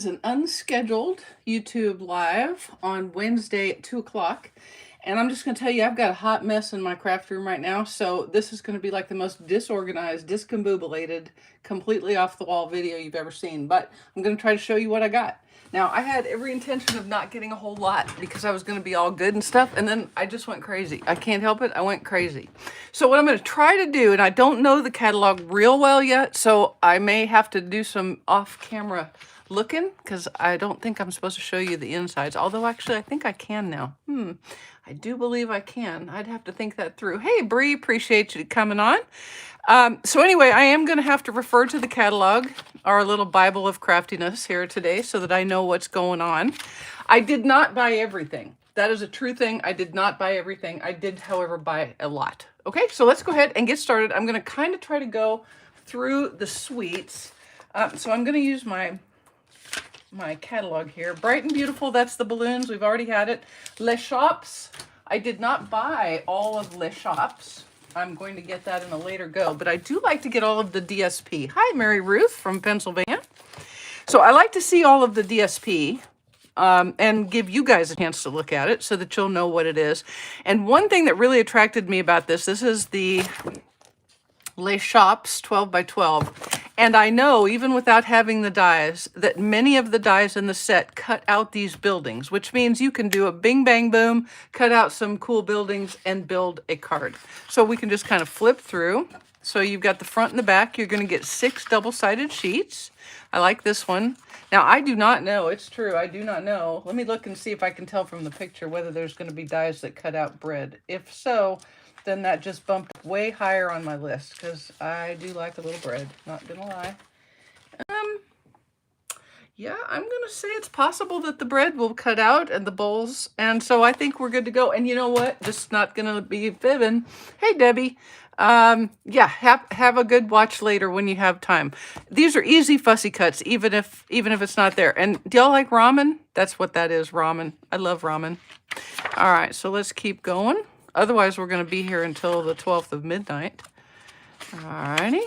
Is an unscheduled YouTube live on Wednesday at 2 o'clock. And I'm just going to tell you, I've got a hot mess in my craft room right now. So this is going to be like the most disorganized, discombobulated, completely off the wall video you've ever seen. But I'm going to try to show you what I got. Now, I had every intention of not getting a whole lot because I was going to be all good and stuff. And then I just went crazy. I can't help it. I went crazy. So what I'm going to try to do, and I don't know the catalog real well yet, so I may have to do some off-camera looking because I don't think I'm supposed to show you the insides. Although actually I think I can now. I do believe I can. I'd have to think that through. Hey, Bree, appreciate you coming on. So anyway, I am going to have to refer to the catalog, our little Bible of craftiness here today, so that I know what's going on. I did not buy everything. That is a true thing. I did not buy everything. I did, however, buy a lot. Okay, so let's go ahead and get started. I'm going to kind of try to go through the suites. So I'm going to use my catalog here. Bright and Beautiful, that's the balloons. We've already had it. Les Shops, I did not buy all of Les Shops. I'm going to get that in a later go, but I do like to get all of the DSP. Hi, Mary Ruth from Pennsylvania. So I like to see all of the DSP and give you guys a chance to look at it so that you'll know what it is. And one thing that really attracted me about this is the Les Shops 12 by 12. And I know, even without having the dies, that many of the dies in the set cut out these buildings, which means you can do a bing, bang, boom, cut out some cool buildings and build a card. So we can just kind of flip through. So you've got the front and the back. You're going to get 6 double-sided sheets. I like this one. Now, I do not know. It's true. I do not know. Let me look and see if I can tell from the picture whether there's going to be dies that cut out bread. If so, then that just bumped way higher on my list because I do like a little bread, not gonna lie. Yeah, I'm gonna say it's possible that the bread will cut out and the bowls, and so I think we're good to go. And you know what? Just not gonna be fibbing. Hey, Debbie. Yeah, have a good watch later when you have time. These are easy fussy cuts, even if it's not there. And do y'all like ramen? That's what that is, ramen. I love ramen. All right, so let's keep going. Otherwise, we're going to be here until the 12th of midnight. Alrighty.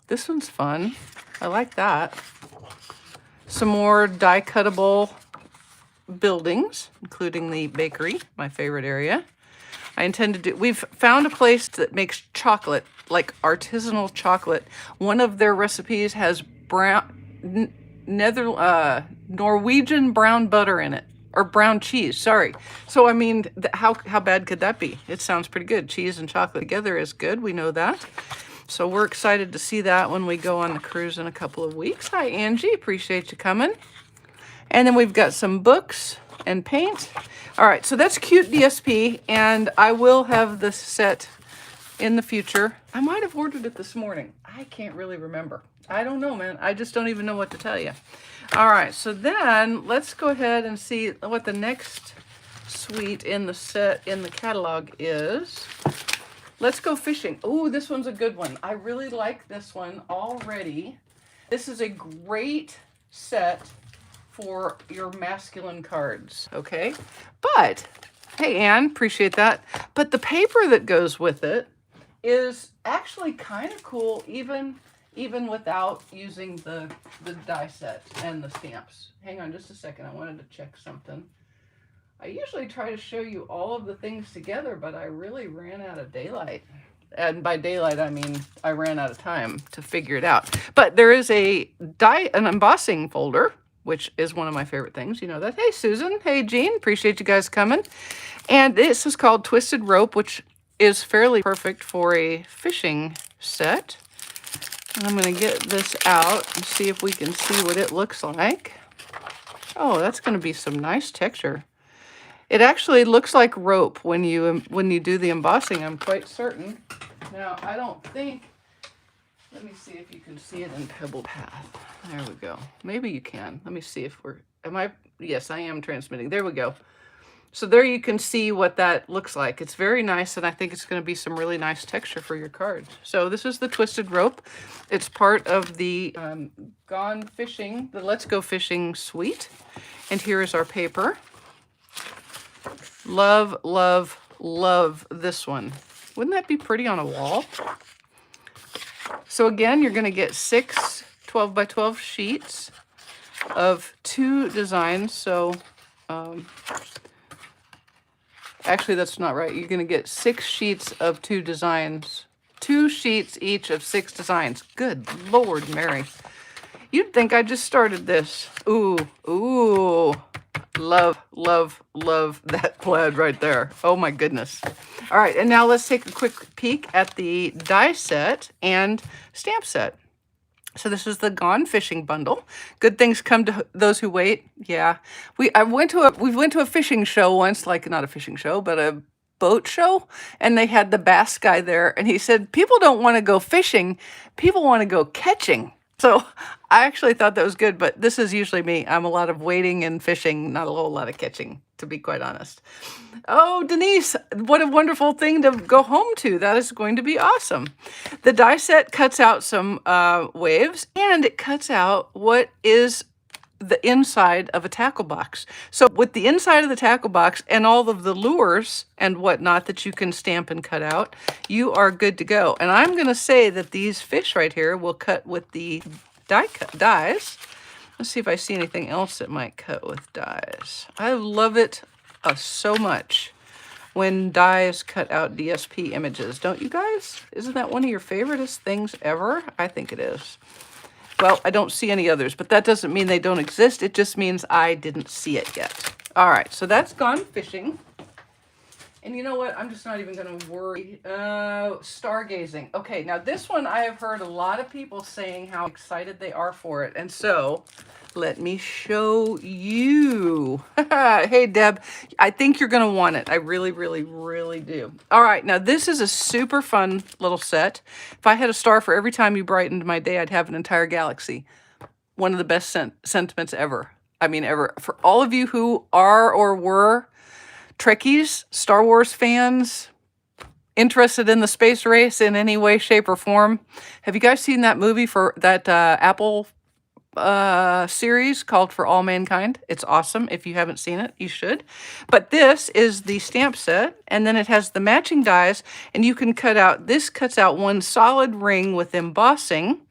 This one's fun. I like that. Some more die-cuttable buildings, including the bakery, my favorite area. I intend to do... We've found a place that makes chocolate, like artisanal chocolate. One of their recipes has Norwegian brown butter in it. Or brown cheese, sorry. So, I mean, how bad could that be? It sounds pretty good. Cheese and chocolate together is good. We know that. So we're excited to see that when we go on the cruise in a couple of weeks. Hi, Angie. Appreciate you coming. And then we've got some books and paint. All right, so that's cute DSP, and I will have this set in the future. I might have ordered it this morning. I can't really remember. I don't know, man. I just don't even know what to tell you. All right, so then let's go ahead and see what the next suite in the set in the catalog is. Let's go fishing. Oh, this one's a good one. I really like this one already. This is a great set for your masculine cards, okay? But, hey, Anne, appreciate that. But the paper that goes with it is actually kind of cool, even without using the die set and the stamps. Hang on just a second. I wanted to check something. I usually try to show you all of the things together, but I really ran out of daylight. And by daylight, I mean I ran out of time to figure it out. But there is an embossing folder, which is one of my favorite things. You know that. Hey, Susan. Hey, Jean. Appreciate you guys coming. And this is called Twisted Rope, which is fairly perfect for a fishing set. I'm going to get this out and see if we can see what it looks like. Oh, that's going to be some nice texture. It actually looks like rope when you do the embossing, I'm quite certain. Now, I don't think... Let me see if you can see it in Pebble Path. There we go. Maybe you can. Let me see if we're... Yes, I am transmitting. There we go. So there you can see what that looks like. It's very nice, and I think it's going to be some really nice texture for your cards. So this is the Twisted Rope. It's part of the the Let's Go Fishing suite. And here is our paper. Love, love, love this one. Wouldn't that be pretty on a wall? So again, you're going to get 6 12 by 12 sheets. of 2 designs. So actually, that's not right. You're going to get 6 sheets of 2 designs. 2 sheets each of 6 designs. Good Lord, Mary. You'd think I just started this. Ooh, ooh. Love, love, love that plaid right there. Oh my goodness. All right, and now let's take a quick peek at the die set and stamp set. So this is the Gone Fishing bundle. Good things come to those who wait. Yeah, we went to a fishing show once, like not a fishing show, but a boat show, and they had the bass guy there, and he said people don't want to go fishing, people want to go catching. So I actually thought that was good, but this is usually me. I'm a lot of waiting and fishing, not a whole lot of catching, to be quite honest. Oh, Denise, what a wonderful thing to go home to. That is going to be awesome. The die set cuts out some waves, and it cuts out what is the inside of a tackle box. So with the inside of the tackle box and all of the lures and whatnot that you can stamp and cut out, you are good to go. And I'm going to say that these fish right here will cut with the dies. Let's see if I see anything else that might cut with dies. I love it so much when dies cut out DSP images. Don't you guys? Isn't that one of your favoriteest things ever? I think it is. Well, I don't see any others, but that doesn't mean they don't exist. It just means I didn't see it yet. All right, so that's Gone Fishing. And you know what? I'm just not even going to worry. Stargazing. Okay, now this one I have heard a lot of people saying how excited they are for it. And so let me show you. Hey, Deb, I think you're going to want it. I really, really, really do. All right, now this is a super fun little set. If I had a star for every time you brightened my day, I'd have an entire galaxy. One of the best sentiments ever. I mean, ever. For all of you who are or were Trekkies, Star Wars fans, interested in the space race in any way, shape, or form. Have you guys seen that movie for that Apple series called For All Mankind? It's awesome. If you haven't seen it, you should. But this is the stamp set, and then it has the matching dies, and you can cut out, this cuts out one solid ring with embossing.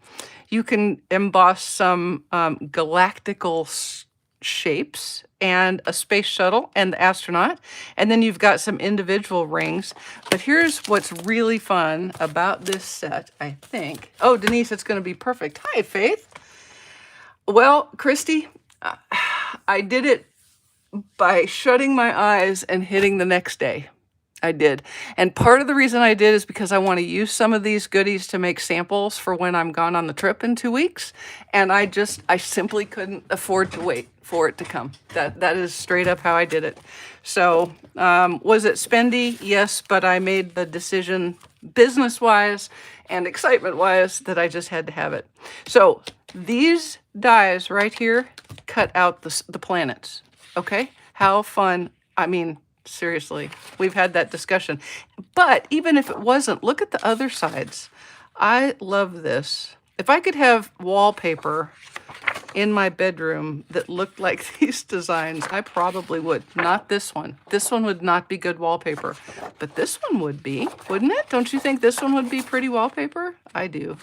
You can emboss some galactical shapes and a space shuttle and the astronaut, and then you've got some individual rings. But here's what's really fun about this set, I think. Oh, Denise, it's going to be perfect. Hi, Faith. Well, Christy, I did it by shutting my eyes and hitting the next day. I did. And part of the reason I did is because I want to use some of these goodies to make samples for when I'm gone on the trip in 2 weeks. And I simply couldn't afford to wait for it to come. That is straight up how I did it. So was it spendy? Yes, but I made the decision business-wise and excitement-wise that I just had to have it. So these dies right here cut out the planets. Okay? How fun. I mean, seriously, we've had that discussion. But even if it wasn't, look at the other sides. I love this. If I could have wallpaper in my bedroom that looked like these designs, I probably would. Not this one. This one would not be good wallpaper. But this one would be, wouldn't it? Don't you think this one would be pretty wallpaper? I do.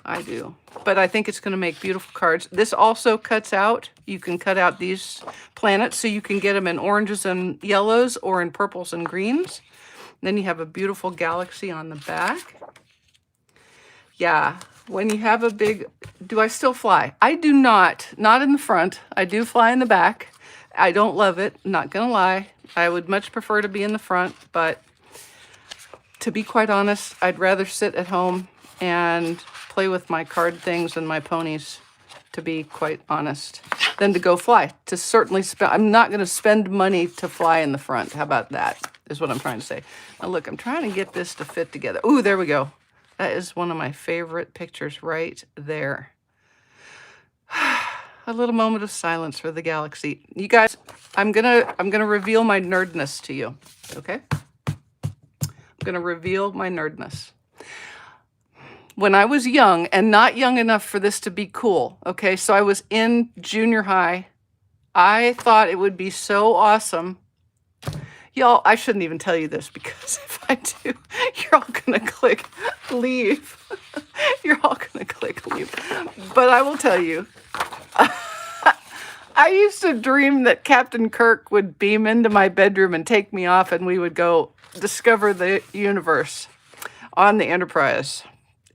I do. But I think it's going to make beautiful cards. This also cuts out, you can cut out these planets so you can get them in oranges and yellows or in purples and greens. Then you have a beautiful galaxy on the back. Yeah, when you have a big, do I still fly? I do not in the front. I do fly in the back. I don't love it, not going to lie. I would much prefer to be in the front, but to be quite honest, I'd rather sit at home and play with my card things and my ponies, to be quite honest, than to go fly. To certainly spend, I'm not going to spend money to fly in the front. How about that, is what I'm trying to say. Now look, I'm trying to get this to fit together. Ooh, there we go. That is one of my favorite pictures right there. A little moment of silence for the galaxy. You guys, I'm gonna reveal my nerdness to you, okay? I'm gonna reveal my nerdness. When I was young, and not young enough for this to be cool, okay? So I was in junior high. I thought it would be so awesome. Y'all, I shouldn't even tell you this, because if I do, you're all gonna click leave. You're all gonna click leave. But I will tell you, I used to dream that Captain Kirk would beam into my bedroom and take me off, and we would go discover the universe on the Enterprise.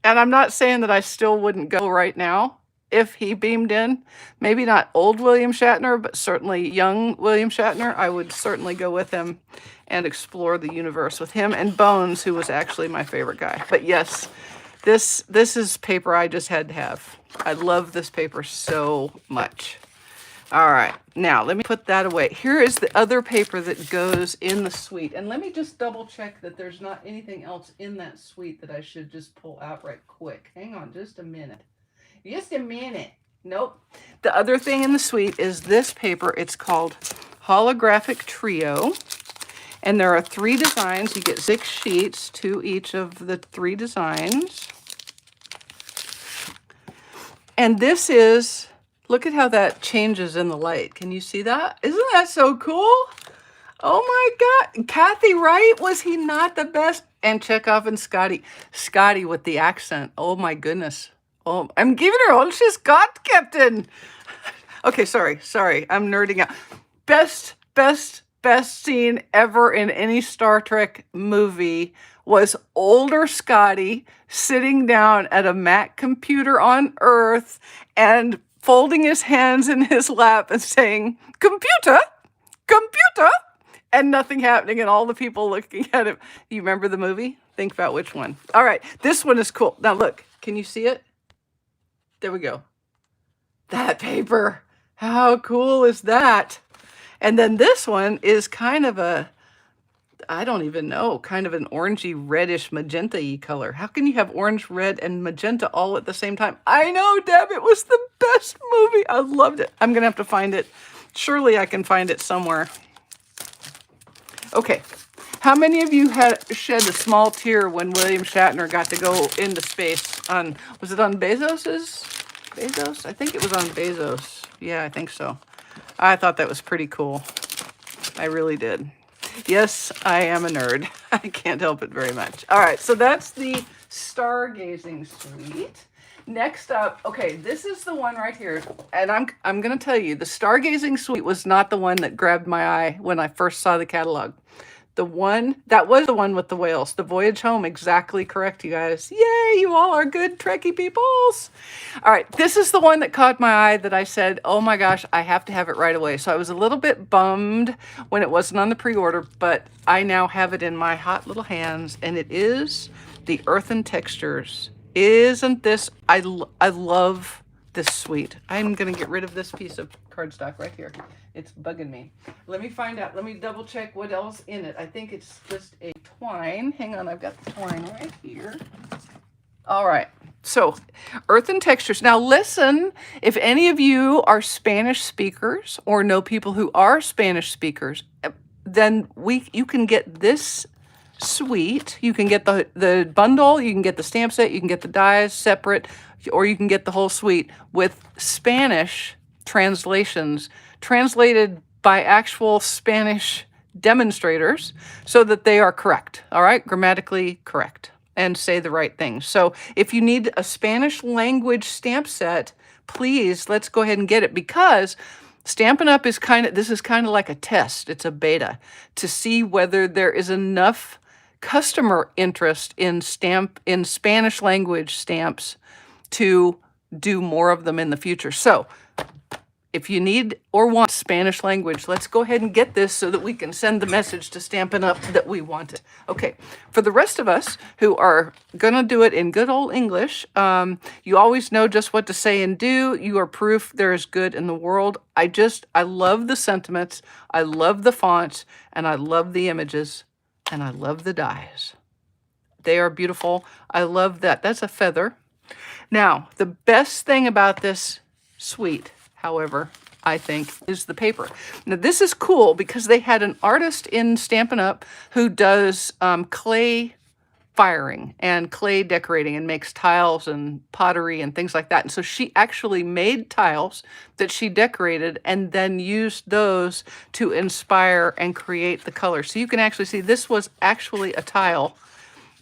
And I'm not saying that I still wouldn't go right now if he beamed in. Maybe not old William Shatner, but certainly young William Shatner. I would certainly go with him and explore the universe with him and Bones, who was actually my favorite guy. But yes, this is paper I just had to have. I love this paper so much. All right, now let me put that away. Here is the other paper that goes in the suite. And let me just double check that there's not anything else in that suite that I should just pull out right quick. Hang on just a minute. Just a minute. Nope. The other thing in the suite is this paper. It's called Holographic Trio. And there are 3 designs. You get 6 sheets, 2 each of the 3 designs. And this is... Look at how that changes in the light. Can you see that? Isn't that so cool? Oh my God. Kathy Wright, was he not the best? And Chekhov and Scotty. Scotty with the accent. Oh my goodness. Oh, I'm giving her all she's got, Captain. Okay, sorry. I'm nerding out. Best scene ever in any Star Trek movie was older Scotty sitting down at a Mac computer on Earth and folding his hands in his lap and saying, "Computer, computer," and nothing happening and all the people looking at him. You remember the movie? Think about which one. All right, this one is cool. Now look, can you see it? There we go. That paper. How cool is that? And then this one is kind of a, I don't even know, kind of an orangey, reddish, magenta-y color. How can you have orange, red, and magenta all at the same time? I know, Deb, it was the best movie. I loved it. I'm going to have to find it. Surely I can find it somewhere. Okay. How many of you had shed a small tear when William Shatner got to go into space on, was it on Bezos's? Bezos? I think it was on Bezos. Yeah, I think so. I thought that was pretty cool. I really did. Yes, I am a nerd. I can't help it very much. All right, so that's the stargazing suite. Next up, okay, this is the one right here. And I'm going to tell you, the stargazing suite was not the one that grabbed my eye when I first saw the catalog. The one, that was the one with the whales. The Voyage Home, exactly correct, you guys. Yay, you all are good Trekkie peoples. All right, this is the one that caught my eye that I said, oh my gosh, I have to have it right away. So I was a little bit bummed when it wasn't on the pre-order, but I now have it in my hot little hands, and it is the Earthen Textures. Isn't this, I love this suite. I'm going to get rid of this piece of cardstock right here. It's bugging me. Let me find out. Let me double check what else in it. I think it's just a twine. Hang on, I've got the twine right here. All right. So, Earthen Textures. Now listen, if any of you are Spanish speakers or know people who are Spanish speakers, then you can get this suite. You can get the bundle, you can get the stamp set, you can get the dies separate, or you can get the whole suite with Spanish translations translated by actual Spanish demonstrators so that they are correct, all right? Grammatically correct and say the right things. So if you need a Spanish language stamp set, please, let's go ahead and get it, because Stampin' Up! Is this is kind of like a test. It's a beta to see whether there is enough customer interest in Spanish language stamps to do more of them in the future. So if you need or want Spanish language, let's go ahead and get this so that we can send the message to Stampin' Up! That we want it. Okay, for the rest of us who are going to do it in good old English, you always know just what to say and do. You are proof there is good in the world. I love the sentiments, I love the fonts, and I love the images, and I love the dies. They are beautiful. I love that. That's a feather. Now, the best thing about this suite, however, I think, is the paper. Now, this is cool because they had an artist in Stampin' Up! Who does clay firing and clay decorating and makes tiles and pottery and things like that. And so she actually made tiles that she decorated and then used those to inspire and create the color. So you can actually see this was actually a tile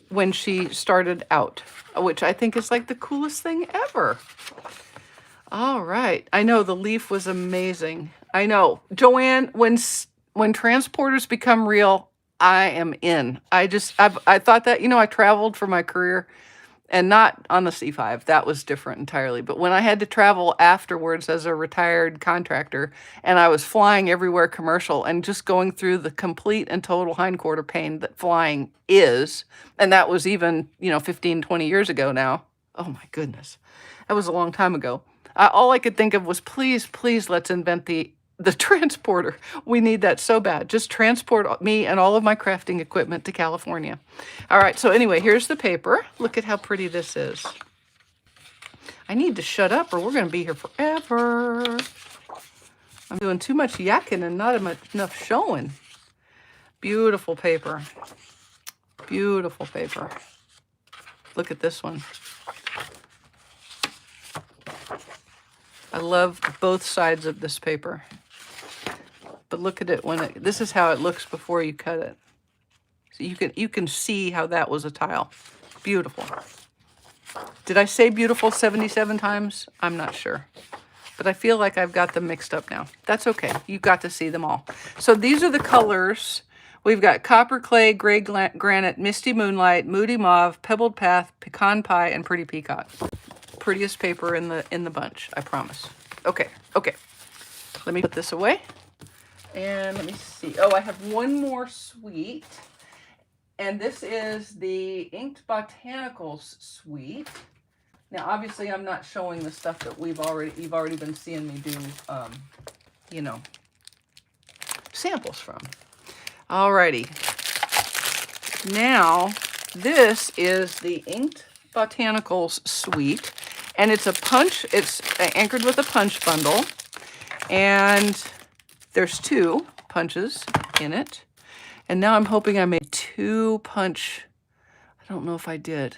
when she started out, which I think is like the coolest thing ever. All right. I know the leaf was amazing. I know. Joanne, when transporters become real, I am in. I thought that, I traveled for my career and not on the C5. That was different entirely. But when I had to travel afterwards as a retired contractor and I was flying everywhere commercial and just going through the complete and total hindquarter pain that flying is, and that was even, 15, 20 years ago now. Oh my goodness. That was a long time ago. All I could think of was, please, please, let's invent the transporter. We need that so bad. Just transport me and all of my crafting equipment to California. All right, so anyway, here's the paper. Look at how pretty this is. I need to shut up or we're going to be here forever. I'm doing too much yakking and not enough showing. Beautiful paper. Beautiful paper. Look at this one. I love both sides of this paper. But look at it this is how it looks before you cut it. So you can see how that was a tile. Beautiful. Did I say beautiful 77 times? I'm not sure. But I feel like I've got them mixed up now. That's okay. You got to see them all. So these are the colors. We've got copper clay, gray granite, misty moonlight, moody mauve, pebbled path, pecan pie, and pretty peacock. Prettiest paper in the bunch, I promise. Okay. Let me put this away. And let me see. Oh, I have one more suite. And this is the Inked Botanicals suite. Now, obviously, I'm not showing the stuff that you've already been seeing me do, samples from. Alrighty. Now, this is the Inked Botanicals suite, and it's anchored with a punch bundle, and there's 2 punches in it. And now I'm hoping I made 2 punch. I don't know if I did.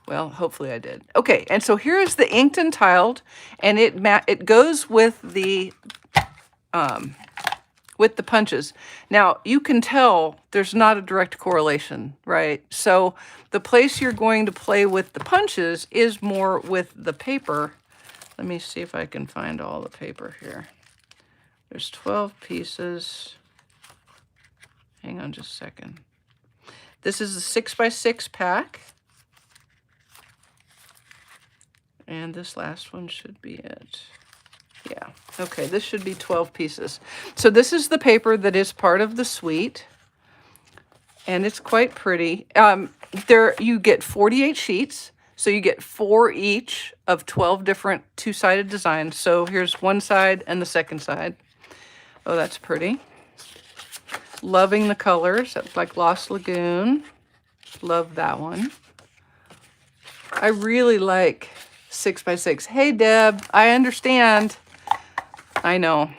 Well, hopefully I did. Okay, and so here is the inked and tiled, and it goes with the punches. Now, you can tell there's not a direct correlation, right? So the place you're going to play with the punches is more with the paper. Let me see if I can find all the paper here. There's 12 pieces. Hang on just a second. This is a 6x6 pack. And this last one should be it. Yeah, okay, this should be 12 pieces. So this is the paper that is part of the suite. And it's quite pretty. You get 48 sheets. So you get 4 each of 12 different 2-sided designs. So here's one side and the second side. Oh, that's pretty. Loving the colors. That's like Lost Lagoon. Love that one. I really like 6x6. Hey, Deb, I understand. I know.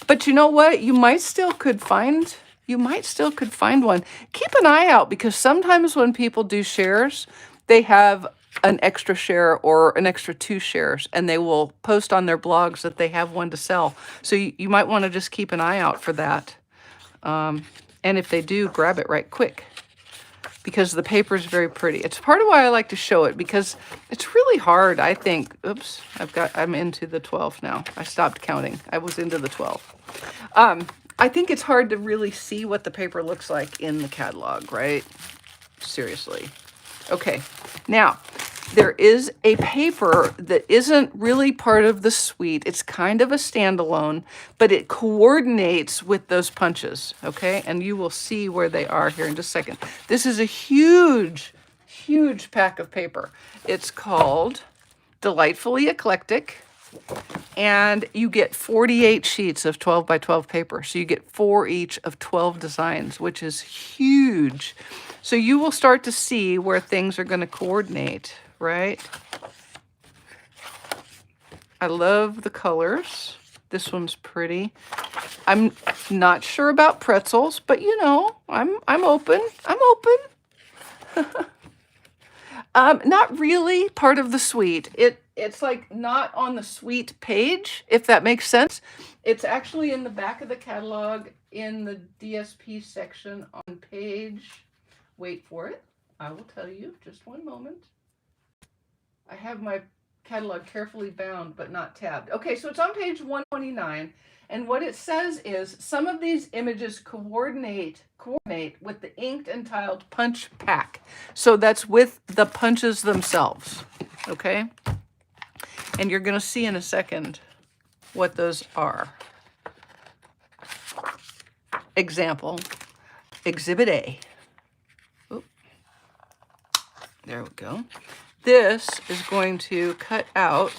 But you know what? You might still could find one. Keep an eye out, because sometimes when people do shares, they have an extra share or an extra 2 shares, and they will post on their blogs that they have one to sell. So you might want to just keep an eye out for that. And if they do, grab it right quick, because the paper is very pretty. It's part of why I like to show it, because it's really hard, I think. Oops, I'm into the 12 now. I stopped counting. I was into the 12. I think it's hard to really see what the paper looks like in the catalog, right? Seriously. Okay, now, there is a paper that isn't really part of the suite. It's kind of a standalone, but it coordinates with those punches, okay? And you will see where they are here in just a second. This is a huge, huge pack of paper. It's called Delightfully Eclectic, and you get 48 sheets of 12 by 12 paper. So you get 4 each of 12 designs, which is huge. So you will start to see where things are going to coordinate, right? I love the colors. This one's pretty. I'm not sure about pretzels, but I'm open. I'm open. Not really part of the suite. It's like not on the suite page, if that makes sense. It's actually in the back of the catalog in the DSP section on page. Wait for it. I will tell you. Just one moment. I have my catalog carefully bound but not tabbed. Okay, so it's on page 129, and what it says is some of these images coordinate with the inked and tiled punch pack. So that's with the punches themselves, okay? And you're going to see in a second what those are. Example, Exhibit A. Oop. There we go. This is going to cut out,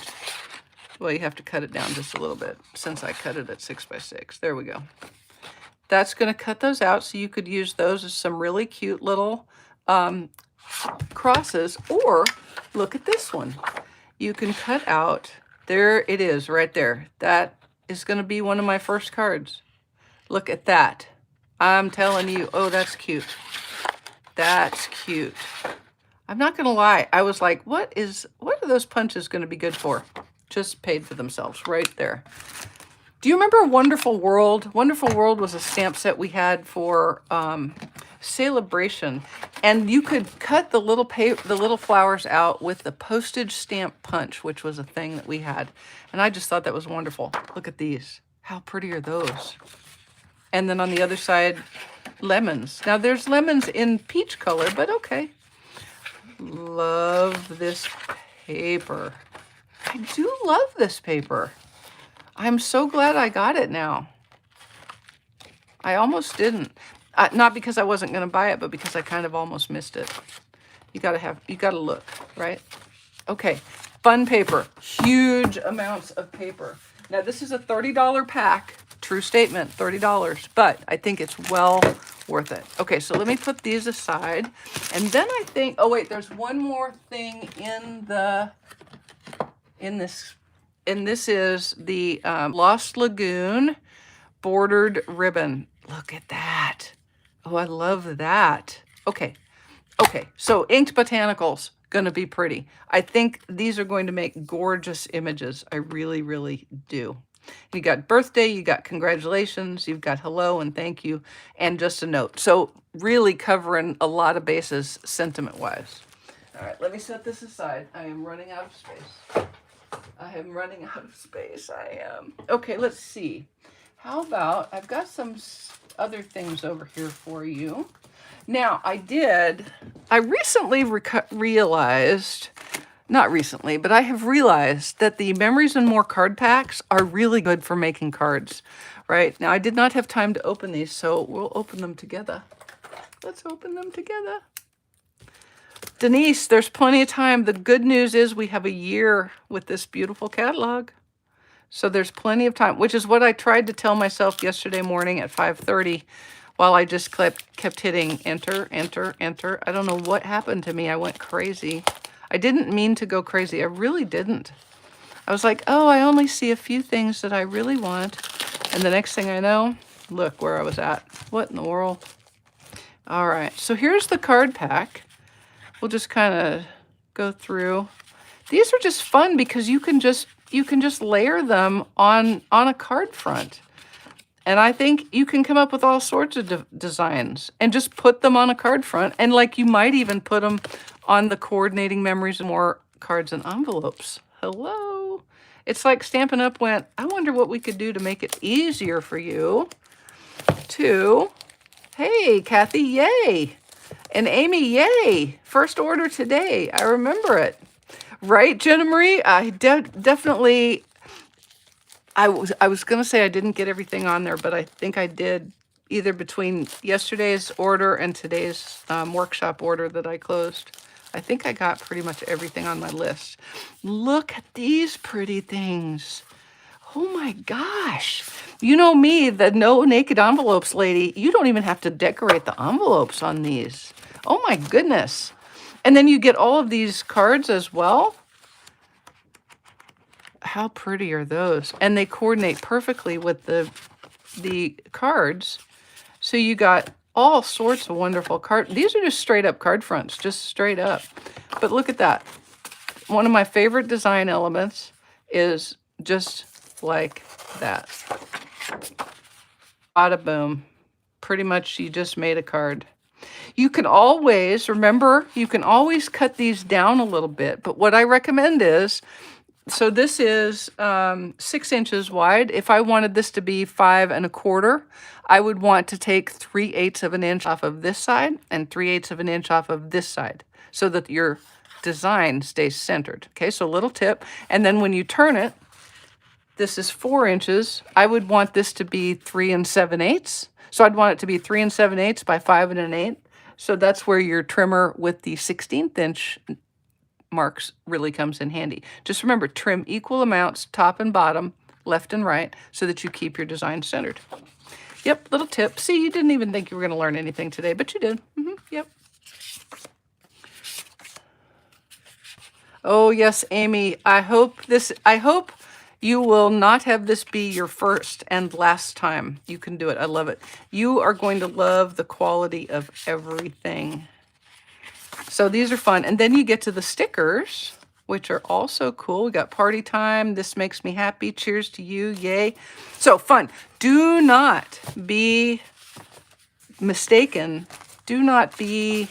well, you have to cut it down just a little bit since I cut it at 6 by 6. There we go. That's going to cut those out, so you could use those as some really cute little crosses. Or look at this one. You can cut out, there it is right there. That is going to be one of my first cards. Look at that. I'm telling you, oh, that's cute. That's cute. I'm not going to lie. I was like, what are those punches going to be good for? Just paid for themselves right there. Do you remember Wonderful World? Wonderful World was a stamp set we had for Celebration. And you could cut the little flowers out with the postage stamp punch, which was a thing that we had. And I just thought that was wonderful. Look at these. How pretty are those? And then on the other side, lemons. Now there's lemons in peach color, but okay. Love this paper. I do love this paper. I'm so glad I got it now. I almost didn't. Not because I wasn't going to buy it, but because I kind of almost missed it. You gotta look, right? Okay, fun paper. Huge amounts of paper. Now this is a $30 pack. True statement, $30, but I think it's well worth it. Okay, so let me put these aside. And then I think, oh wait, there's one more thing in this, and this is the Lost Lagoon bordered ribbon. Look at that. Oh, I love that. Okay, so inked botanicals, gonna be pretty. I think these are going to make gorgeous images. I really, really do. You got birthday, you got congratulations, you've got hello and thank you, and just a note. So really covering a lot of bases sentiment-wise. All right, let me set this aside. I am running out of space. I am. Okay, let's see. How about, I've got some other things over here for you. Now, I recently realized, not recently, but I have realized that the Memories and More card packs are really good for making cards, right? Now, I did not have time to open these, so we'll open them together. Let's open them together. Denise, there's plenty of time. The good news is we have a year with this beautiful catalog. So there's plenty of time, which is what I tried to tell myself yesterday morning at 5:30 while I just kept hitting enter, enter, enter. I don't know what happened to me. I went crazy. I didn't mean to go crazy. I really didn't. I was like, oh, I only see a few things that I really want. And the next thing I know, look where I was at. What in the world? All right, so here's the card pack. We'll just kind of go through. These are just fun because you can just layer them on a card front. And I think you can come up with all sorts of designs and just put them on a card front. And like you might even put them on the coordinating Memories and More cards and envelopes. Hello. It's like Stampin' Up! Went, I wonder what we could do to make it easier for you to, hey, Kathy, yay. And Amy, yay. First order today. I remember it. Right, Jenna Marie? I definitely, I was going to say I didn't get everything on there, but I think I did either between yesterday's order and today's workshop order that I closed. I think I got pretty much everything on my list. Look at these pretty things. Oh my gosh. You know me, the no naked envelopes lady. You don't even have to decorate the envelopes on these. Oh my goodness. And then you get all of these cards as well. How pretty are those? And they coordinate perfectly with the cards. So you got all sorts of wonderful cards. These are just straight up card fronts, just straight up. But look at that. One of my favorite design elements is just like that. Bada boom. Pretty much you just made a card. You can always, remember, you can always cut these down a little bit. But what I recommend is So this is 6 inches wide. If I wanted this to be 5 1/4, I would want to take 3/8 of an inch off of this side and 3/8 of an inch off of this side so that your design stays centered. Okay, so little tip. And then when you turn it, this is 4 inches. I would want this to be 3 7/8. So I'd want it to be 3 7/8 by 5 1/8. So that's where your trimmer with the 16th inch marks really comes in handy. Just remember, trim equal amounts, top and bottom, left and right, so that you keep your design centered. Yep, little tip. See, you didn't even think you were going to learn anything today, but you did. Yep. Oh, yes, Amy, I hope you will not have this be your first and last time you can do it. I love it. You are going to love the quality of everything. So these are fun. And then you get to the stickers, which are also cool. We got party time. This makes me happy. Cheers to you. Yay. So fun. Do not be mistaken. Do not be...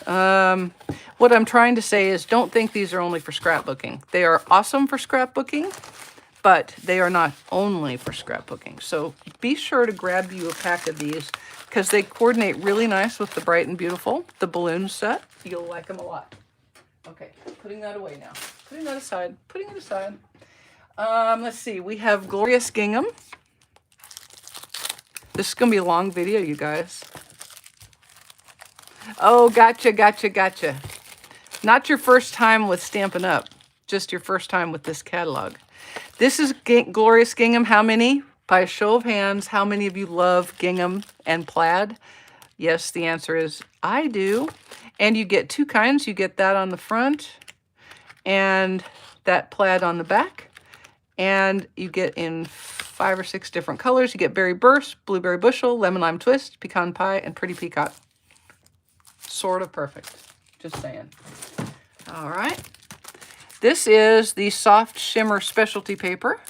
what I'm trying to say is don't think these are only for scrapbooking. They are awesome for scrapbooking, but they are not only for scrapbooking. So be sure to grab you a pack of these because they coordinate really nice with the Bright and Beautiful, the balloon set. You'll like them a lot. Okay, putting that away now. Putting that aside. Putting it aside. Let's see. We have Glorious Gingham. This is going to be a long video, you guys. Oh, gotcha, gotcha, gotcha. Not your first time with Stampin' Up. Just your first time with this catalog. This is Glorious Gingham. How many? By a show of hands, how many of you love gingham and plaid? Yes, the answer is I do. And you get 2 kinds. You get that on the front and that plaid on the back. And you get in 5 or 6 different colors. You get Berry Burst, Blueberry Bushel, Lemon Lime Twist, Pecan Pie, and Pretty Peacock. Sort of perfect. Just saying. All right. This is the Soft Shimmer Specialty Paper.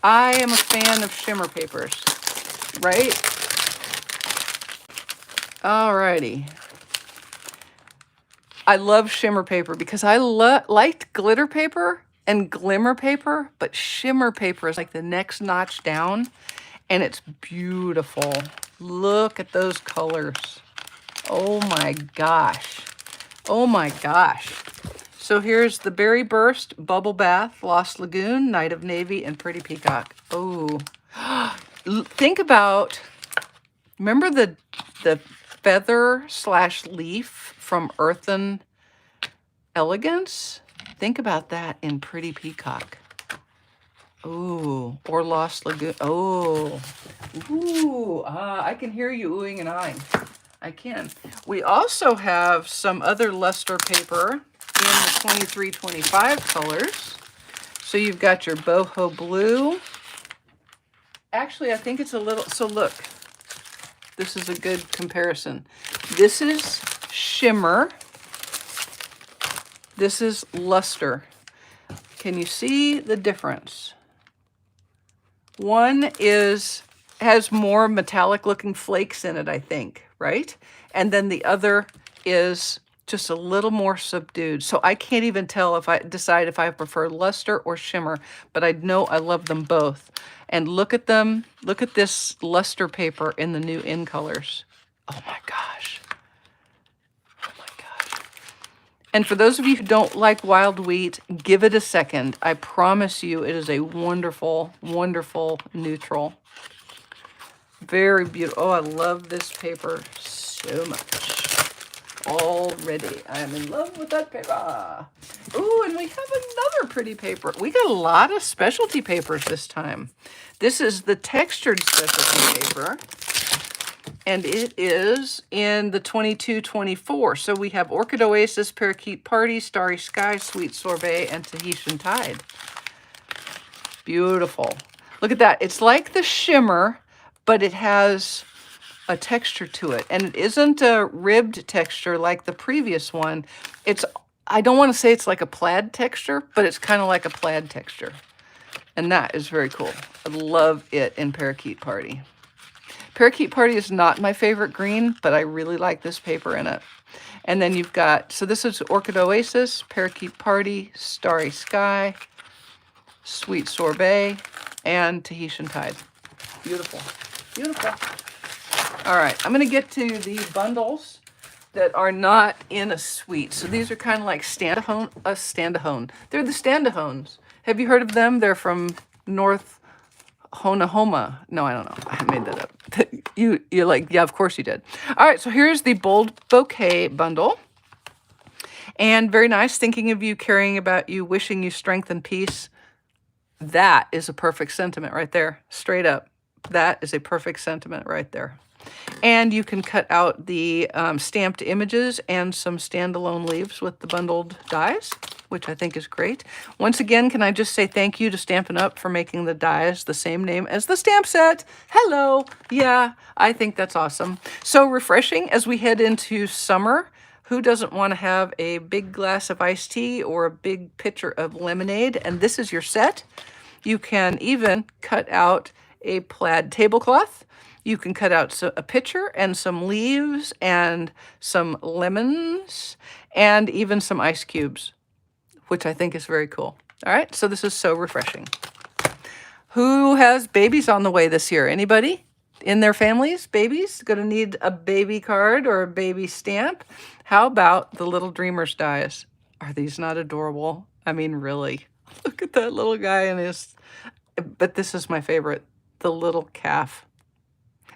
I am a fan of shimmer papers, right? Alrighty. I love shimmer paper because I liked glitter paper and glimmer paper, but shimmer paper is like the next notch down, and it's beautiful. Look at those colors. Oh my gosh. Oh my gosh. So here's the Berry Burst, Bubble Bath, Lost Lagoon, Night of Navy, and Pretty Peacock. Oh, think about, remember the feather / leaf from Earthen Elegance? Think about that in Pretty Peacock. Ooh, or Lost Lagoon. Oh, ooh, I can hear you oohing and eyeing. I can. We also have some other luster paper in the 23-25 colors. So you've got your boho blue. Actually, I think it's a little, so look, this is a good comparison. This is shimmer. This is luster. Can you see the difference? One has more metallic looking flakes in it, I think, right? And then the other is just a little more subdued. So I can't even tell if I decide if I prefer luster or shimmer, but I know I love them both. And look at them. Look at this luster paper in the new in colors. Oh my gosh. Oh my gosh. And for those of you who don't like wild wheat, give it a second. I promise you it is a wonderful, wonderful neutral. Very beautiful. Oh, I love this paper so much. Already. I am in love with that paper. Ooh, and we have another pretty paper. We got a lot of specialty papers this time. This is the textured specialty paper. And it is in the 22-24. So we have Orchid Oasis, Parakeet Party, Starry Sky, Sweet Sorbet, and Tahitian Tide. Beautiful. Look at that. It's like the shimmer, but it has a texture to it. And it isn't a ribbed texture like the previous one. I don't want to say it's like a plaid texture, but it's kind of like a plaid texture. And that is very cool. I love it in Parakeet Party. Parakeet Party is not my favorite green, but I really like this paper in it. And then you've got, so this is Orchid Oasis, Parakeet Party, Starry Sky, Sweet Sorbet, and Tahitian Tide. Beautiful. Beautiful. All right, I'm going to get to the bundles that are not in a suite. So these are kind of like standahone. They're the standahones. Have you heard of them? They're from North Honahoma. No, I don't know. I made that up. You're like, yeah, of course you did. All right, so here's the Bold Bouquet bundle. And very nice, thinking of you, caring about you, wishing you strength and peace. That is a perfect sentiment right there, straight up. That is a perfect sentiment right there. And you can cut out the stamped images and some standalone leaves with the bundled dies, which I think is great. Once again, can I just say thank you to Stampin' Up! For making the dies the same name as the stamp set. Hello. Yeah, I think that's awesome. So refreshing as we head into summer. Who doesn't want to have a big glass of iced tea or a big pitcher of lemonade? And this is your set. You can even cut out a plaid tablecloth. You can cut out a pitcher and some leaves and some lemons and even some ice cubes, which I think is very cool. All right, so this is so refreshing. Who has babies on the way this year? Anybody in their families? Babies? Going to need a baby card or a baby stamp? How about the Little Dreamers dies? Are these not adorable? I mean, really. Look at that little guy and his... But this is my favorite, the little calf.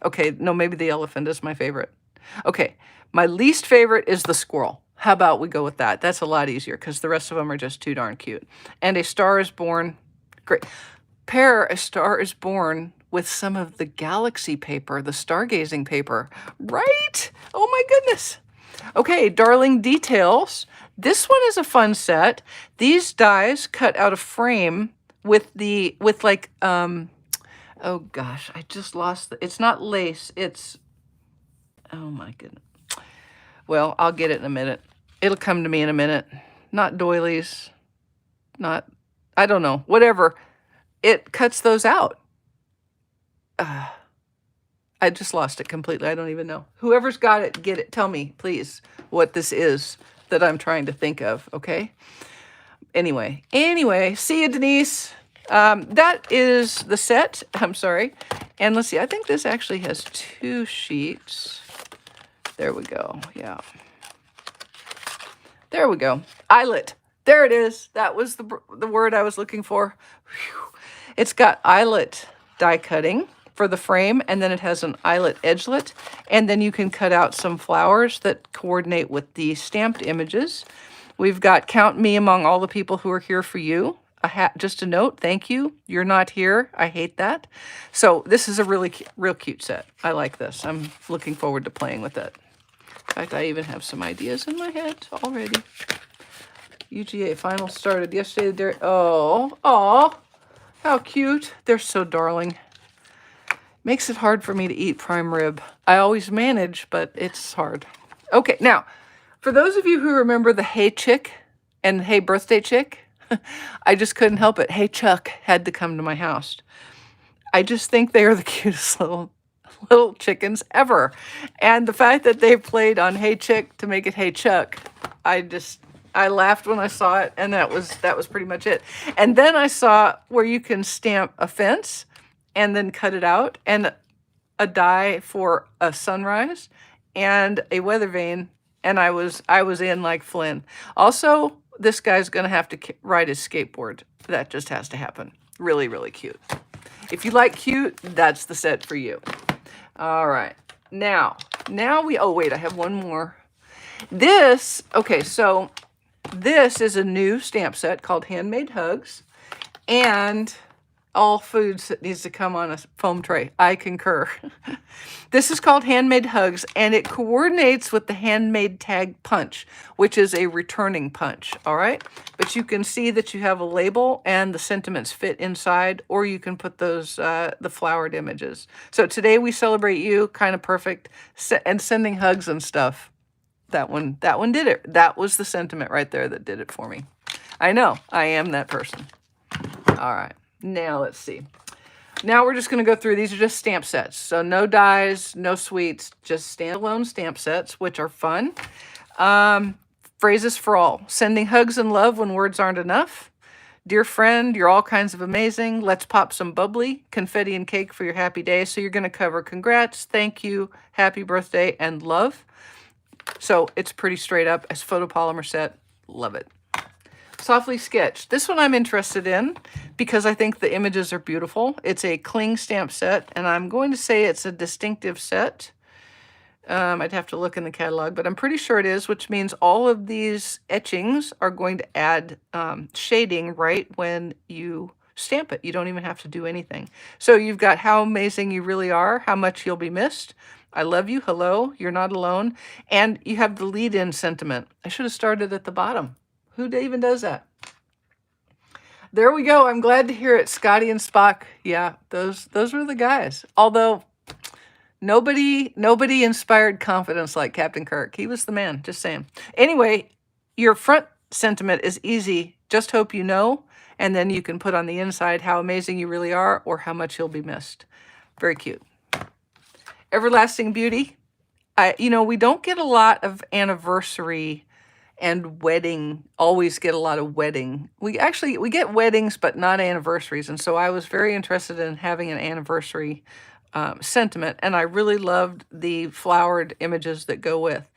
Okay, no, maybe the elephant is my favorite. Okay, my least favorite is the squirrel. How about we go with that? That's a lot easier because the rest of them are just too darn cute. And A Star is Born. Great. Pair A Star is Born with some of the galaxy paper, the stargazing paper. Right? Oh my goodness. Okay, Darling Details. This one is a fun set. These dies cut out a frame with like, oh gosh, I just lost it's not lace, it's, oh my goodness. Well, I'll get it in a minute. It'll come to me in a minute. Not doilies, not, I don't know, whatever. It cuts those out. I just lost it completely. I don't even know. Whoever's got it, get it. Tell me, please, what this is that I'm trying to think of, okay? Anyway, see you, Denise. That is the set. I'm sorry. And let's see, I think this actually has 2 sheets. There we go. Yeah. There we go. Eyelet. There it is. That was the word I was looking for. Whew. It's got eyelet die cutting for the frame, and then it has an eyelet edgelet, and then you can cut out some flowers that coordinate with the stamped images. We've got Count Me Among All the People Who Are Here For You. Just a note, thank you. You're not here. I hate that. So this is a real cute set. I like this. I'm looking forward to playing with it. In fact, I even have some ideas in my head already. UGA final started yesterday. Oh, how cute. They're so darling. Makes it hard for me to eat prime rib. I always manage, but it's hard. Okay, now, for those of you who remember the Hey Chick and Hey Birthday Chick, I just couldn't help it. Hey Chuck had to come to my house. I just think they are the cutest little chickens ever. And the fact that they played on Hey Chick to make it Hey Chuck, I laughed when I saw it, and that was pretty much it. And then I saw where you can stamp a fence and then cut it out, and a die for a sunrise and a weather vane, and I was in like Flynn. Also, this guy's gonna have to ride his skateboard. That just has to happen. Really, really cute. If you like cute, that's the set for you. All right, now we, oh wait, I have one more. This, okay, so this is a new stamp set called Handmade Hugs, and all foods that needs to come on a foam tray. I concur. This is called Handmade Hugs, and it coordinates with the Handmade Tag Punch, which is a returning punch, all right? But you can see that you have a label and the sentiments fit inside, or you can put those, the flowered images. So today we celebrate you, kind of perfect, and sending hugs and stuff. That one did it. That was the sentiment right there that did it for me. I know, I am that person. All right. Now, let's see. Now we're just going to go through. These are just stamp sets. So no dies, no sweets, just standalone stamp sets, which are fun. Phrases for all. Sending hugs and love when words aren't enough. Dear friend, you're all kinds of amazing. Let's pop some bubbly, confetti and cake for your happy day. So you're going to cover congrats, thank you, happy birthday, and love. So it's pretty straight up as photopolymer set. Love it. Softly Sketched. This one I'm interested in because I think the images are beautiful. It's a cling stamp set, and I'm going to say it's a distinctive set. I'd have to look in the catalog, but I'm pretty sure it is, which means all of these etchings are going to add shading right when you stamp it. You don't even have to do anything. So you've got how amazing you really are, how much you'll be missed, I love you, hello, you're not alone, and you have the lead-in sentiment. I should have started at the bottom. Who even does that? There we go. I'm glad to hear it. Scotty and Spock. Yeah, those were the guys. Although nobody inspired confidence like Captain Kirk. He was the man, just saying. Anyway, your front sentiment is easy. Just hope you know. And then you can put on the inside how amazing you really are or how much you'll be missed. Very cute. Everlasting Beauty. We don't get a lot of anniversary and wedding, always get a lot of wedding. We get weddings, but not anniversaries. And so I was very interested in having an anniversary sentiment. And I really loved the flowered images that go with.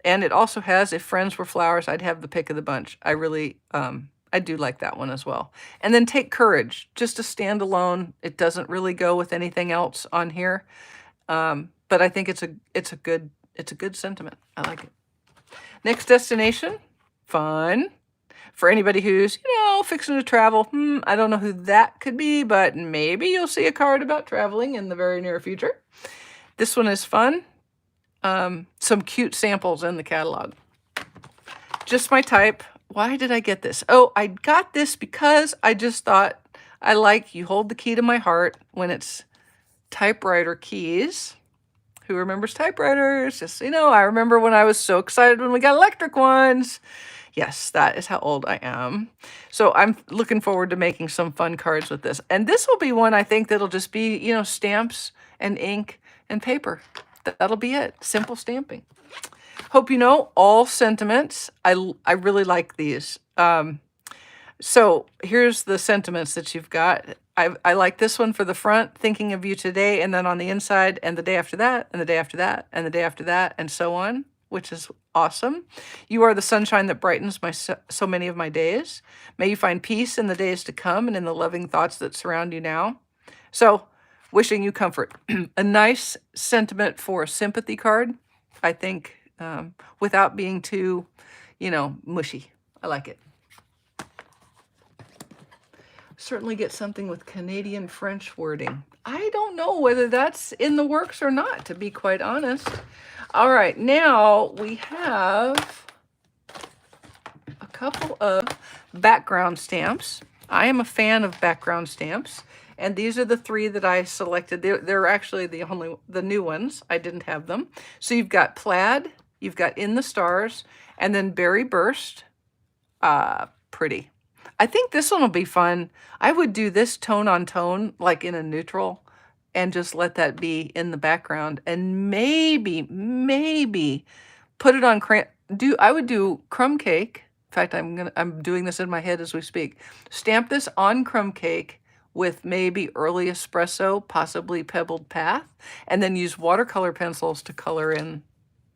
And it also has, if friends were flowers, I'd have the pick of the bunch. I really, I do like that one as well. And then Take Courage, just a standalone. It doesn't really go with anything else on here. But I think it's a good sentiment. I like it. Next Destination, fun. For anybody who's, fixing to travel. I don't know who that could be, but maybe you'll see a card about traveling in the very near future. This one is fun. Some cute samples in the catalog. Just my type. Why did I get this? Oh, I got this because I just thought I like You Hold the Key to My Heart when it's typewriter keys. Who remembers typewriters? Just so you know, I remember when I was so excited when we got electric ones. Yes, that is how old I am. So I'm looking forward to making some fun cards with this. And this will be one I think that'll just be, stamps and ink and paper. That'll be it. Simple stamping. Hope you know all sentiments. I really like these. So here's the sentiments that you've got. I like this one for the front, thinking of you today, and then on the inside, and the day after that, and the day after that, and the day after that, and so on, which is awesome. You are the sunshine that brightens so many of my days. May you find peace in the days to come and in the loving thoughts that surround you now. So, wishing you comfort. A nice sentiment for a sympathy card, I think, without being too, mushy. I like it. Certainly get something with Canadian French wording. I don't know whether that's in the works or not, to be quite honest. All right, now we have a couple of background stamps. I am a fan of background stamps, and these are the three that I selected. They're actually the new ones. I didn't have them. So you've got Plaid, you've got In the Stars, and then Berry Burst. Pretty. I think this one will be fun. I would do this tone on tone, like in a neutral, and just let that be in the background. And maybe put it on I would do crumb cake. In fact, I'm doing this in my head as we speak. Stamp this on crumb cake with maybe early espresso, possibly pebbled path, and then use watercolor pencils to color in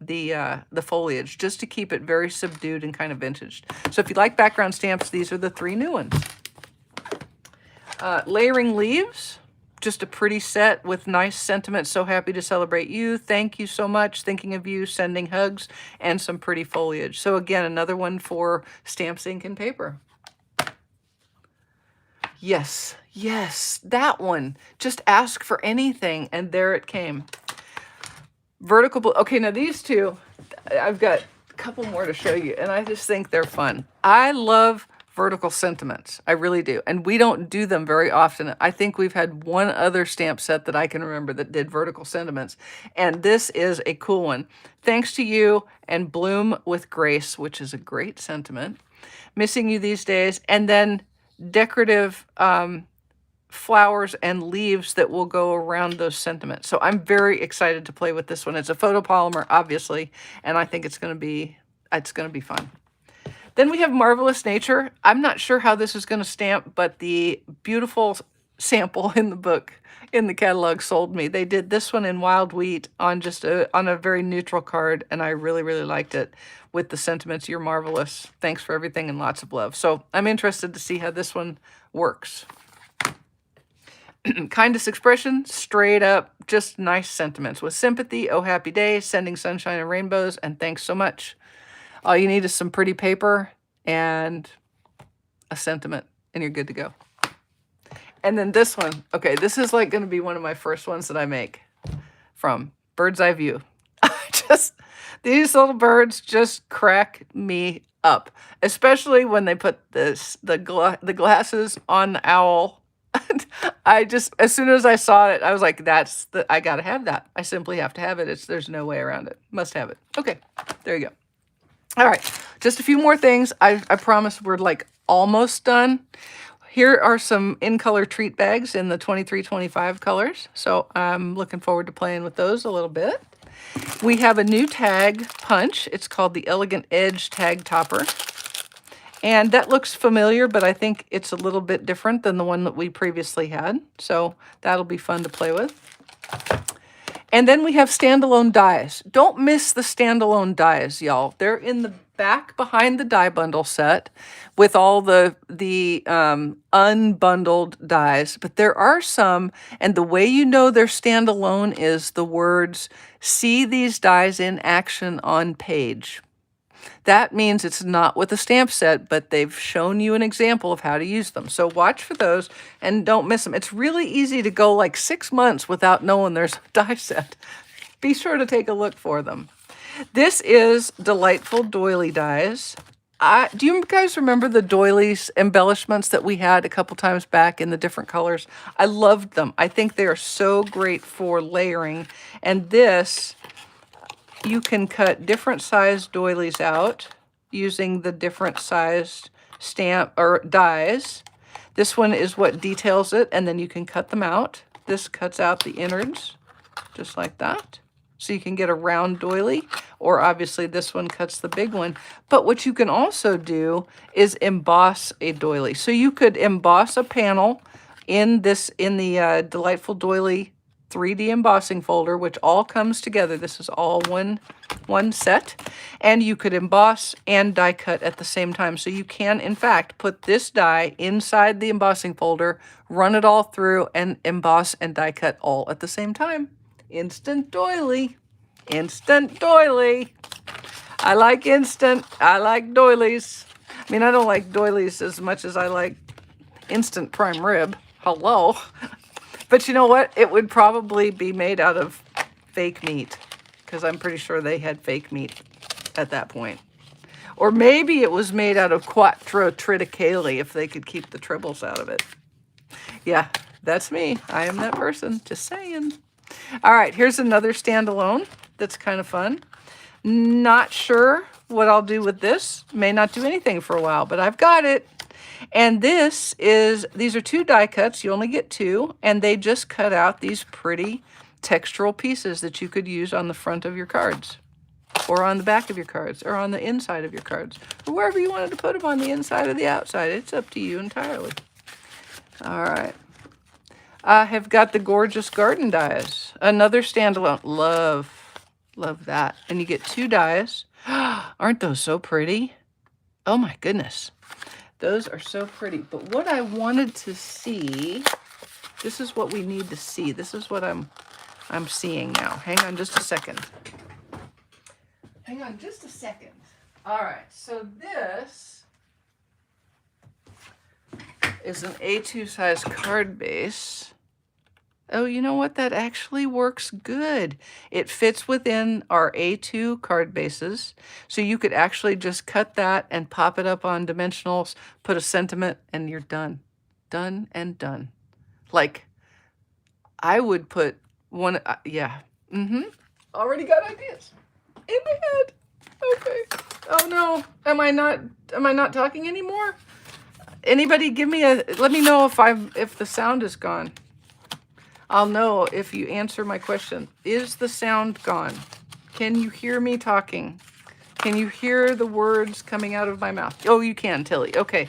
the foliage, just to keep it very subdued and kind of vintage. So if you like background stamps, these are the three new ones. Layering Leaves, just a pretty set with nice sentiments. So happy to celebrate you. Thank you so much. Thinking of you. Sending hugs and some pretty foliage. So again, another one for stamps, ink, and paper. Yes, that one. Just ask for anything, and there it came. Vertical. Okay, now these two, I've got a couple more to show you, and I just think they're fun. I love vertical sentiments. I really do. And we don't do them very often. I think we've had one other stamp set that I can remember that did vertical sentiments. And this is a cool one. Thanks to you and Bloom with Grace, which is a great sentiment. Missing you these days. And then decorative flowers and leaves that will go around those sentiments. So I'm very excited to play with this one. It's a photopolymer, obviously, and I think it's going to be It's going to be fun. Then we have Marvelous Nature. I'm not sure how this is going to stamp, but the beautiful sample in the book, in the catalog, sold me. They did this one in Wild Wheat on just on a very neutral card, and I really, really liked it with the sentiments, "You're marvelous. Thanks for everything and lots of love." So I'm interested to see how this one works. Kindest Expression, straight up, just nice sentiments. With sympathy, "Oh happy day, sending sunshine and rainbows, and thanks so much." All you need is some pretty paper and a sentiment, and you're good to go. And then this one. Okay, this is like going to be one of my first ones that I make from Bird's Eye View. These little birds just crack me up, especially when they put the glasses on the owl. As soon as I saw it, I was like, I got to have that. I simply have to have it. There's no way around it. Must have it. Okay, there you go. All right, just a few more things. I promise we're like almost done. Here are some in-color treat bags in the 23-25 colors. So I'm looking forward to playing with those a little bit. We have a new tag punch. It's called the Elegant Edge Tag Topper. And that looks familiar, but I think it's a little bit different than the one that we previously had. So that'll be fun to play with. And then we have standalone dies. Don't miss the standalone dies, y'all. They're in the back behind the die bundle set with all the unbundled dies. But there are some, and the way you know they're standalone is the words, "See these dies in action on page." That means it's not with a stamp set, but they've shown you an example of how to use them. So watch for those and don't miss them. It's really easy to go like 6 months without knowing there's a die set. Be sure to take a look for them. This is Delightful Doily dies. Do you guys remember the doilies embellishments that we had a couple times back in the different colors? I loved them. I think they are so great for layering. And this, you can cut different sized doilies out using the different sized stamp or dies. This one is what details it, and then you can cut them out. This cuts out the innards, just like that. So you can get a round doily, or obviously this one cuts the big one. But what you can also do is emboss a doily. So you could emboss a panel in the Delightful Doily 3D embossing folder, which all comes together. This is all one set, and you could emboss and die cut at the same time. So you can, in fact, put this die inside the embossing folder, run it all through, and emboss and die cut all at the same time. Instant doily. Instant doily. I like instant. I like doilies. I mean, I don't like doilies as much as I like instant prime rib. Hello. But you know what? It would probably be made out of fake meat, because I'm pretty sure they had fake meat at that point. Or maybe it was made out of quattro triticale if they could keep the tribbles out of it. Yeah, that's me. I am that person. Just saying. All right, here's another standalone that's kind of fun. Not sure what I'll do with this. May not do anything for a while, but I've got it. And these are 2 die cuts. You only get 2, and they just cut out these pretty textural pieces that you could use on the front of your cards, or on the back of your cards, or on the inside of your cards, or wherever you wanted to put them, on the inside or the outside. It's up to you entirely. All right. I have got the Gorgeous Garden dies. Another standalone. Love that. And you get 2 dies. Aren't those so pretty? Oh my goodness. Those are so pretty. But what I wanted to see, this is what we need to see. This is what I'm seeing now. Hang on just a second. Hang on just a second. All right. So this is an A2 size card base. Oh, you know what? That actually works good. It fits within our A2 card bases. So you could actually just cut that and pop it up on dimensionals, put a sentiment, and you're done. Done and done. Like, I would put one, yeah. Already got ideas in my head. Okay. Oh no. Am I not talking anymore? Anybody let me know if the sound is gone. I'll know if you answer my question. Is the sound gone? Can you hear me talking? Can you hear the words coming out of my mouth? Oh, you can, Tilly. Okay.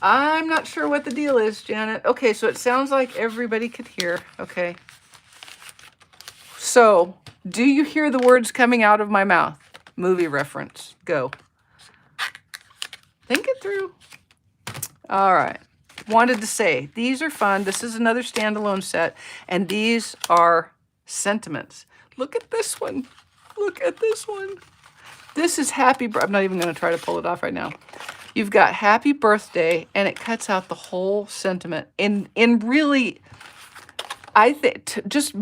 I'm not sure what the deal is, Janet. Okay, so it sounds like everybody could hear. Okay. So, do you hear the words coming out of my mouth? Movie reference. Go. Think it through. All right. Wanted to say, these are fun. This is another standalone set, and these are sentiments. Look at this one. Look at this one. This is happy. I'm not even going to try to pull it off right now. You've got happy birthday, and it cuts out the whole sentiment. In really, I think just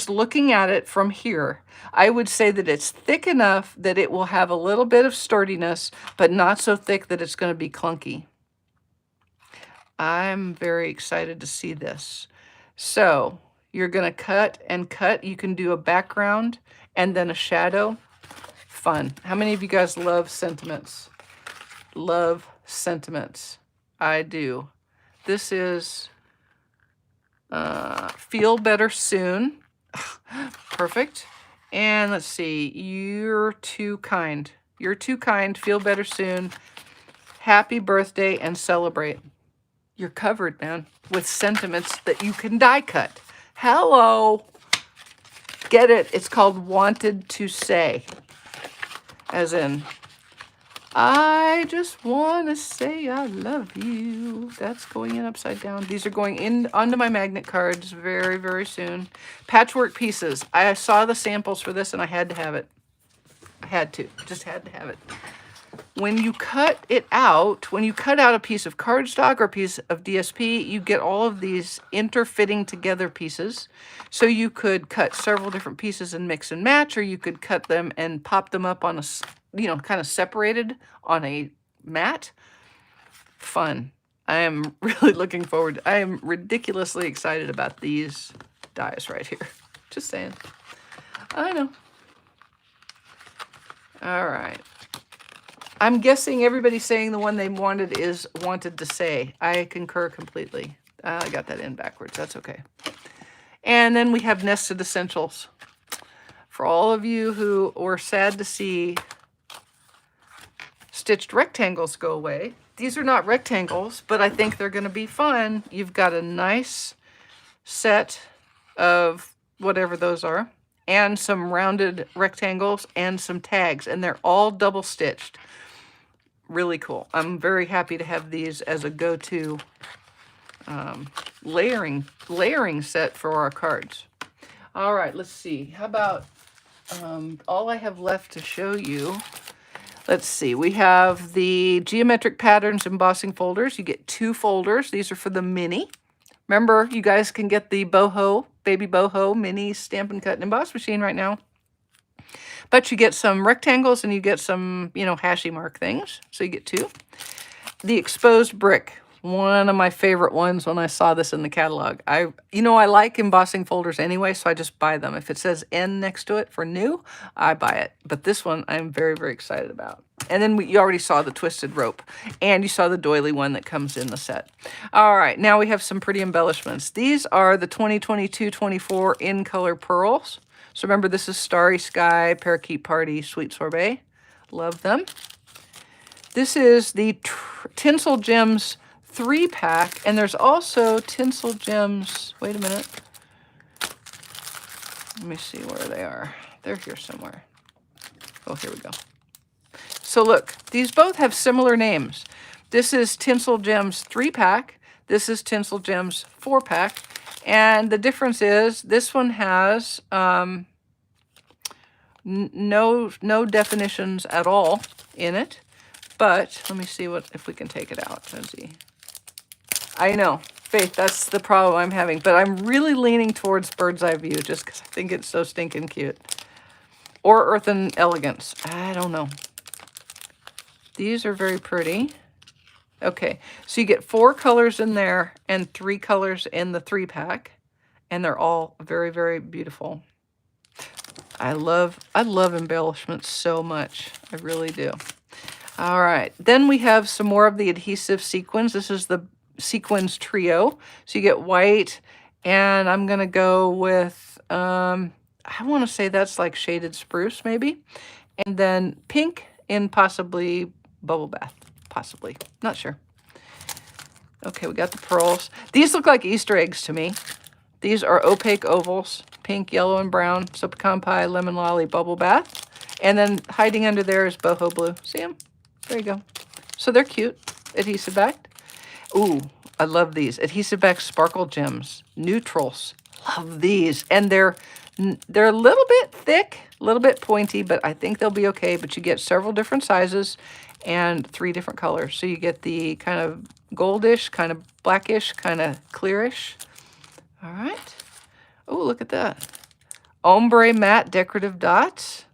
looking at it from here, I would say that it's thick enough that it will have a little bit of sturdiness, but not so thick that it's going to be clunky. I'm very excited to see this. So you're going to cut and cut. You can do a background and then a shadow. Fun. How many of you guys love sentiments? Love sentiments. I do. This is Feel Better Soon. Perfect. And let's see. You're Too Kind. You're Too Kind. Feel Better Soon. Happy Birthday and Celebrate. You're covered, man, with sentiments that you can die cut. Hello. Get it? It's called Wanted to Say. As in, I just want to say I love you. That's going in upside down. These are going in onto my magnet cards very, very soon. Patchwork pieces. I saw the samples for this and I had to have it. I had to. Just had to have it. When you cut it out, when you cut out a piece of cardstock or a piece of DSP, you get all of these interfitting together pieces. So you could cut several different pieces and mix and match, or you could cut them and pop them up on a, kind of separated on a mat. Fun. I am really looking forward. I am ridiculously excited about these dies right here. Just saying. I know. All right. I'm guessing everybody's saying the one they wanted is Wanted to Say. I concur completely. I got that in backwards. That's okay. And then we have Nested Essentials. For all of you who were sad to see stitched rectangles go away, these are not rectangles, but I think they're going to be fun. You've got a nice set of whatever those are, and some rounded rectangles and some tags, and they're all double stitched. Really cool. I'm very happy to have these as a go-to layering set for our cards. All right, let's see. How about all I have left to show you? Let's see. We have the Geometric Patterns embossing folders. You get 2 folders. These are for the mini. Remember, you guys can get the boho, baby boho mini Stampin' Cut and Emboss machine right now. But you get some rectangles and you get some, hashy mark things. So you get 2. The exposed brick. One of my favorite ones when I saw this in the catalog. I like embossing folders anyway, so I just buy them. If it says N next to it for new, I buy it. But this one I'm very, very excited about. And then you already saw the twisted rope. And you saw the doily one that comes in the set. All right, now we have some pretty embellishments. These are the 2022-24 in color pearls. So remember, this is Starry Sky, Parakeet Party, Sweet Sorbet. Love them. This is the Tinsel Gems 3-pack, and there's also Tinsel Gems. Wait a minute. Let me see where they are. They're here somewhere. Oh, here we go. So look, these both have similar names. This is Tinsel Gems 3-pack. This is Tinsel Gems 4-pack. And the difference is this one has no definitions at all in it. But let me see if we can take it out. Let's see. I know, Faith, that's the problem I'm having. But I'm really leaning towards Bird's Eye View just because I think it's so stinking cute. Or Earthen Elegance. I don't know. These are very pretty. Okay, so you get 4 colors in there and 3 colors in the 3-pack. And they're all very, very beautiful. I love embellishments so much. I really do. All right, then we have some more of the adhesive sequins. This is the sequins trio. So you get white, and I'm going to go with, I want to say that's like shaded spruce maybe. And then pink in possibly bubble bath. Possibly. Not sure. Okay, we got the pearls. These look like Easter eggs to me. These are opaque ovals, pink, yellow, and brown. So pecan pie, lemon lolly, bubble bath. And then hiding under there is boho blue. See them? There you go. So they're cute. Adhesive backed. Ooh, I love these. Adhesive backed sparkle gems. Neutrals. Love these. And they're a little bit thick, a little bit pointy, but I think they'll be okay. But you get several different sizes and 3 different colors. So you get the kind of goldish, kind of blackish, kind of clearish. All right. Oh, look at that. Ombre matte decorative dots.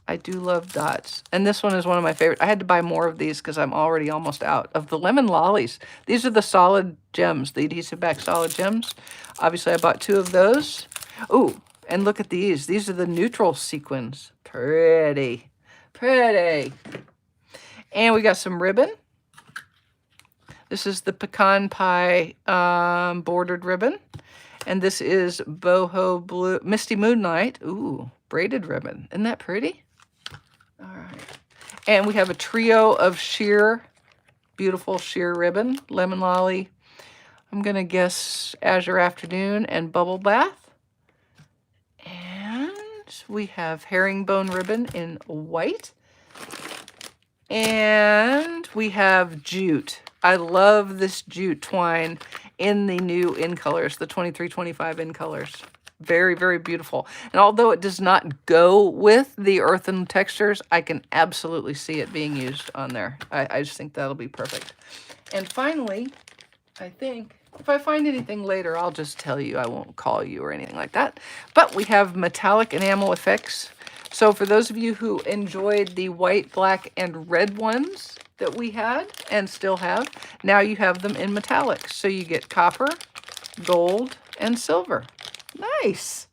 I do love dots. And this one is one of my favorites. I had to buy more of these because I'm already almost out of the lemon lollies. These are the solid gems, the adhesive back solid gems. Obviously, I bought 2 of those. Oh, and look at these. These are the neutral sequins. Pretty. Pretty. And we got some ribbon. This is the pecan pie bordered ribbon. And this is boho blue, misty moonlight. Ooh, braided ribbon. Isn't that pretty? All right. And we have a trio of sheer, beautiful sheer ribbon, lemon lolly. I'm going to guess azure afternoon and bubble bath. And we have herringbone ribbon in white. And we have jute. I love this jute twine in the new in colors, the 23-25 in colors. Very, very beautiful. And although it does not go with the earthen textures, I can absolutely see it being used on there. I just think that'll be perfect. And finally, I think if I find anything later, I'll just tell you. I won't call you or anything like that. But we have metallic enamel effects. So for those of you who enjoyed the white, black, and red ones that we had and still have, now you have them in metallics. So you get copper, gold, and silver. Nice.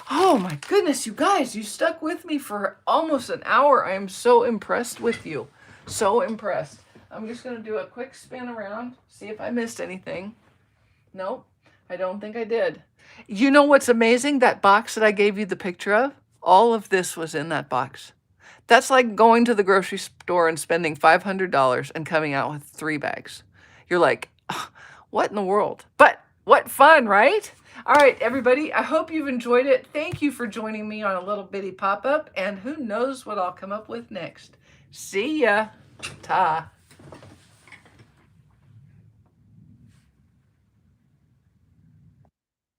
Oh my goodness, you guys, you stuck with me for almost an hour. I am so impressed with you. So impressed. I'm just going to do a quick spin around, see if I missed anything. Nope, I don't think I did. You know what's amazing? That box that I gave you the picture of, all of this was in that box. That's like going to the grocery store and spending $500 and coming out with 3 bags. You're like, oh, what in the world? But what fun, right? All right, everybody, I hope you've enjoyed it. Thank you for joining me on a little bitty pop-up, and who knows what I'll come up with next. See ya. Ta.